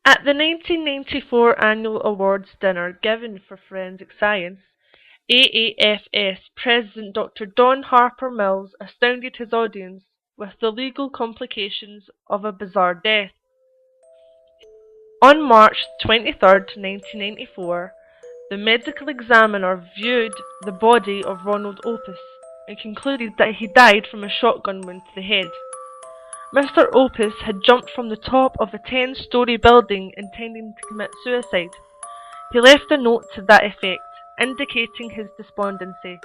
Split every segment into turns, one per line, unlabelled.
At the 1994 Annual Awards dinner given for forensic science, AAFS President Dr. Don Harper Mills astounded his audience with the legal complications of a bizarre death. On March 23, 1994, the medical examiner viewed the body of Ronald Opus and concluded that he died from a shotgun wound to the head. Mr. Opus had jumped from the top of a 10-story building intending to commit suicide. He left a note to that effect, indicating his despondency.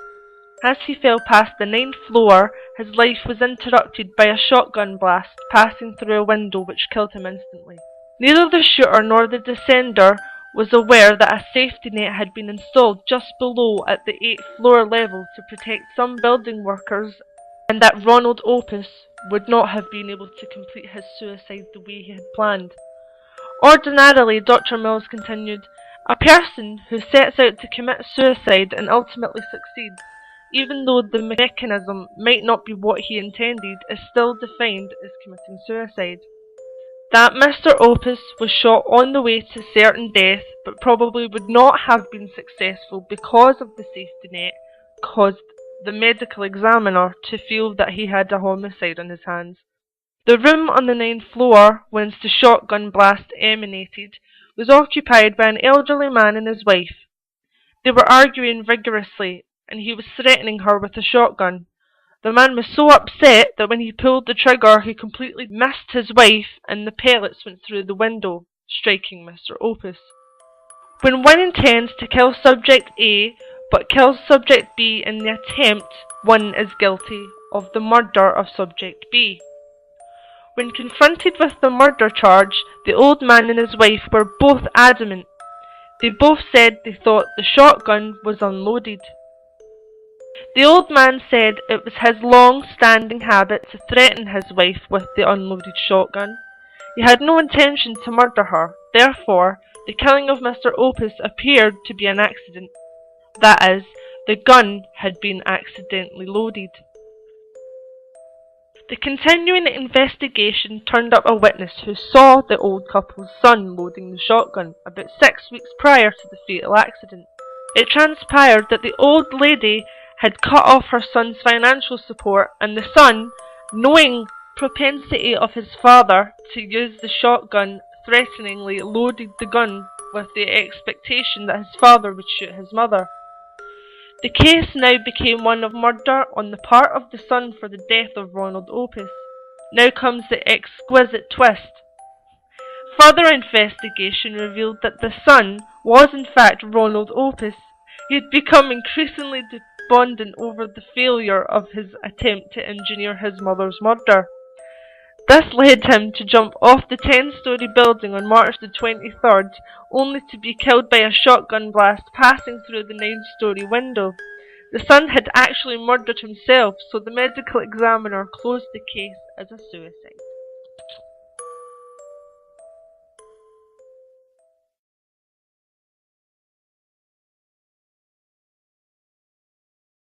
As he fell past the 9th floor, his life was interrupted by a shotgun blast passing through a window which killed him instantly. Neither the shooter nor the descender was aware that a safety net had been installed just below at the 8th floor level to protect some building workers, and that Ronald Opus would not have been able to complete his suicide the way he had planned. Ordinarily, Dr. Mills continued, a person who sets out to commit suicide and ultimately succeeds, even though the mechanism might not be what he intended, is still defined as committing suicide. That Mr. Opus was shot on the way to certain death, but probably would not have been successful because of the safety net, caused the medical examiner to feel that he had a homicide on his hands. The room on the 9th floor, whence the shotgun blast emanated, was occupied by an elderly man and his wife. They were arguing vigorously, and he was threatening her with a shotgun. The man was so upset that when he pulled the trigger, he completely missed his wife, and the pellets went through the window, striking Mr. Opus. When one intends to kill subject A, but kills subject B in the attempt, one is guilty of the murder of subject B. When confronted with the murder charge, the old man and his wife were both adamant. They both said they thought the shotgun was unloaded. The old man said it was his long-standing habit to threaten his wife with the unloaded shotgun. He had no intention to murder her, therefore the killing of Mr. Opus appeared to be an accident. That is, the gun had been accidentally loaded. The continuing investigation turned up a witness who saw the old couple's son loading the shotgun about 6 weeks prior to the fatal accident. It transpired that the old lady had cut off her son's financial support, and the son, knowing propensity of his father to use the shotgun, threateningly loaded the gun with the expectation that his father would shoot his mother. The case now became one of murder on the part of the son for the death of Ronald Opus. Now comes the exquisite twist. Further investigation revealed that the son was in fact Ronald Opus. He had become increasingly despondent over the failure of his attempt to engineer his mother's murder. This led him to jump off the 10-story building on March the 23rd, only to be killed by a shotgun blast passing through the 9-story window. The son had actually murdered himself, so the medical examiner closed the case as a suicide.